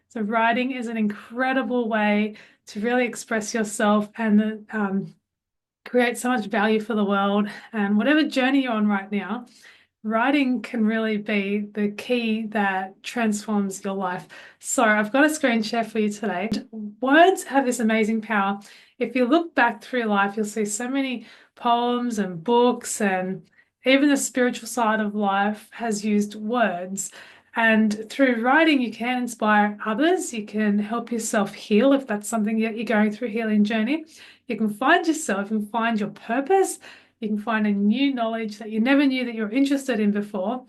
So writing is an incredible way to really express yourself and create so much value for the world. And whatever journey you're on right now, writing can really be the key that transforms your life. So I've got a screen share for you today. Words have this amazing power. If you look back through life, you'll see so many poems and books, and even the spiritual side of life has used words. And through writing, you can inspire others. You can help yourself heal if that's something that you're going through, healing journey. You can find yourself and find your purpose. You can find a new knowledge that you never knew that you're interested in before,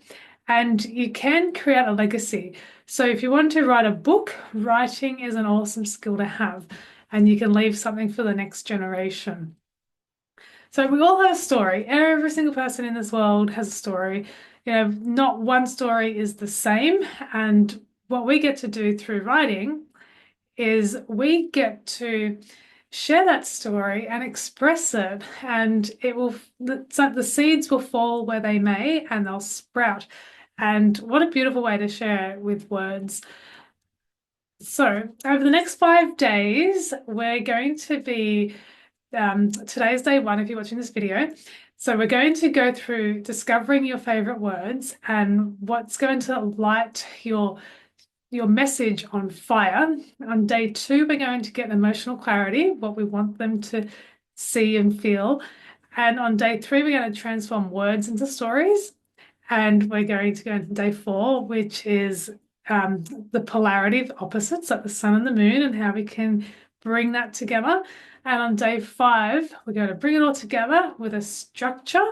and you can create a legacy. So if you want to write a book, writing is an awesome skill to have, and you can leave something for the next generation. So we all have a story. Every single person in this world has a story. Not one story is the same. And what we get to do through writing is we get to share that story and express it, and the seeds will fall where they may and they'll sprout. And what a beautiful way to share it with words. So over the next 5 days, we're going to be today's day one if you're watching this video. So we're going to go through discovering your favorite words and what's going to light your message on fire. On day two, we're going to get emotional clarity, what we want them to see and feel. And on day three, we're going to transform words into stories. And we're going to go into day four, which is the polarity of opposites, like the sun and the moon, and how we can bring that together. And on day five, we're going to bring it all together with a structure,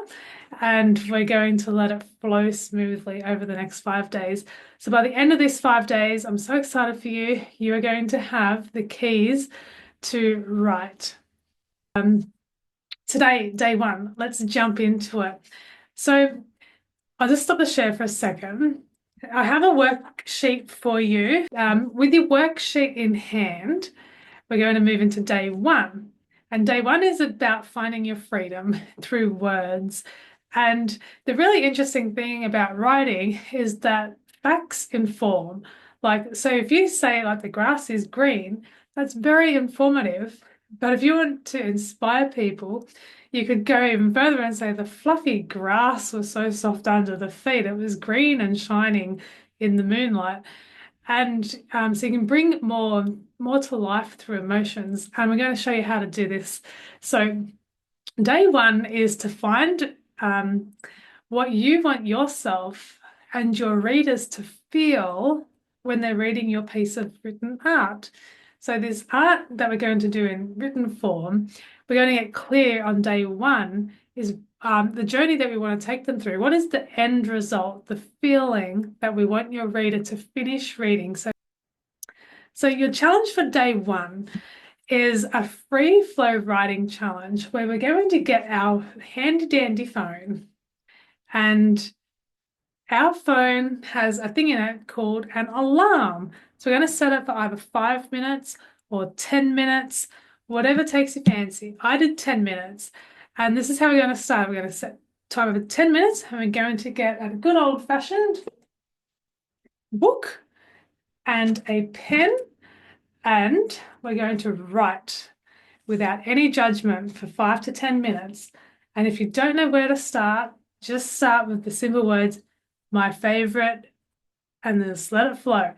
and we're going to let it flow smoothly over the next 5 days. So by the end of these 5 days, I'm so excited for you. You are going to have the keys to write. Today, day one, let's jump into it. So I'll just stop the share for a second. I have a worksheet for you. With your worksheet in hand, we're going to move into day one. And day one is about finding your freedom through words. And the really interesting thing about writing is that facts inform. Like, so if you say like the grass is green, that's very informative. But if you want to inspire people, you could go even further and say the fluffy grass was so soft under the feet. It was green and shining in the moonlight. And so you can bring more to life through emotions. And we're going to show you how to do this. So day one is to find what you want yourself and your readers to feel when they're reading your piece of written art. So this art that we're going to do in written form, we're going to get clear on day one is the journey that we want to take them through. What is the end result, the feeling that we want your reader to finish reading? So your challenge for day one is a free flow writing challenge where we're going to get our handy dandy phone, and our phone has a thing in it called an alarm. So we're going to set it for either 5 minutes or 10 minutes, whatever takes your fancy. I did 10 minutes. And this is how we're going to start. We're going to set timer for 10 minutes, and we're going to get a good old-fashioned book and a pen, and we're going to write without any judgment for 5 to 10 minutes. And if you don't know where to start, just start with the simple words, my favorite, and then just let it flow.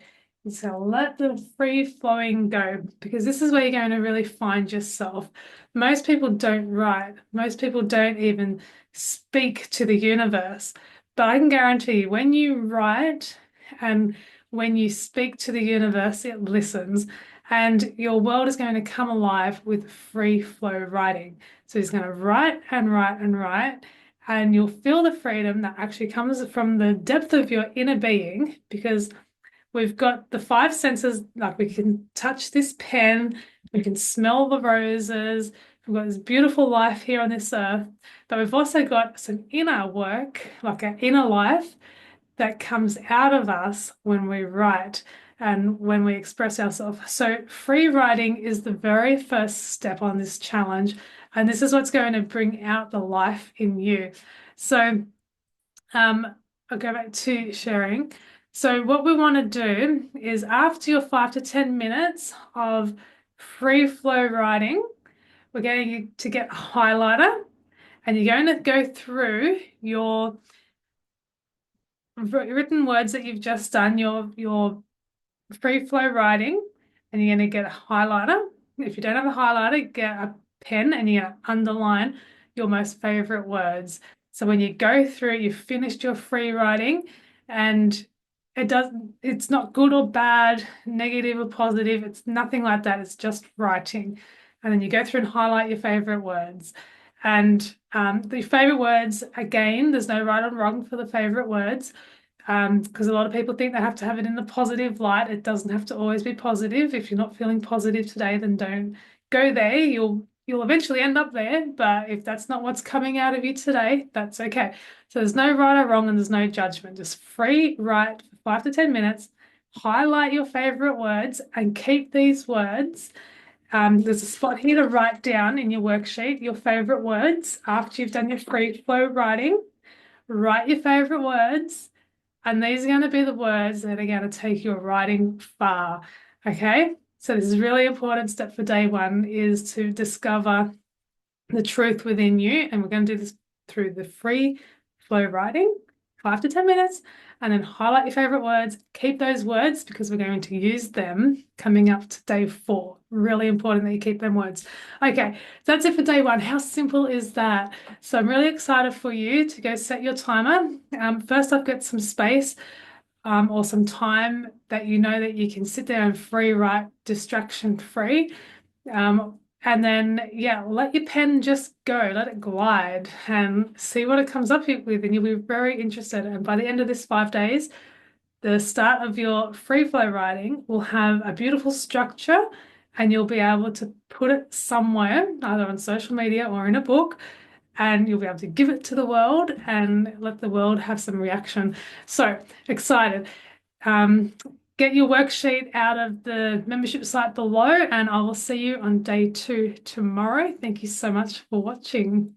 So let the free flowing go, because this is where you're going to really find yourself. Most people don't write. Most people don't even speak to the universe. But I can guarantee you, when you write and when you speak to the universe, it listens. And your world is going to come alive with free flow writing. So he's going to write and write and write, and you'll feel the freedom that actually comes from the depth of your inner being, because we've got the five senses. Like, we can touch this pen, we can smell the roses, we've got this beautiful life here on this earth, but we've also got some inner work, like an inner life that comes out of us when we write and when we express ourselves. So free writing is the very first step on this challenge, and this is what's going to bring out the life in you. So I'll go back to sharing. So what we want to do is after your 5 to 10 minutes of free flow writing, we're going to get a highlighter and you're going to go through your written words that you've just done, your free flow writing, and you're going to get a highlighter. If you don't have a highlighter, get a pen and you're going to underline your most favorite words. So when you go through, you've finished your free writing and it's not good or bad, negative or positive. It's nothing like that. It's just writing. And then you go through and highlight your favorite words. And the favorite words, again, there's no right or wrong for the favorite words because a lot of people think they have to have it in the positive light. It doesn't have to always be positive. If you're not feeling positive today, then don't go there. You'll eventually end up there, but if that's not what's coming out of you today, that's okay. So there's no right or wrong and there's no judgment. Just free write for 5 to 10 minutes, highlight your favorite words and keep these words. There's a spot here to write down in your worksheet your favorite words after you've done your free flow writing. Write your favorite words and these are going to be the words that are going to take your writing far. Okay. So this is a really important step for day one is to discover the truth within you. And we're going to do this through the free flow writing, 5 to 10 minutes, and then highlight your favorite words. Keep those words because we're going to use them coming up to day 4. Really important that you keep them words. Okay, so that's it for day one. How simple is that? So I'm really excited for you to go set your timer. First, I've got some space or some time that you know that you can sit there and free write distraction free. And then, yeah, let your pen just go, let it glide and see what it comes up with. And you'll be very interested. And by the end of this 5 days, the start of your free flow writing will have a beautiful structure and you'll be able to put it somewhere, either on social media or in a book, and you'll be able to give it to the world and let the world have some reaction. So excited. Um, get your worksheet out of the membership site below, and I will see you on day 2 tomorrow. Thank you so much for watching.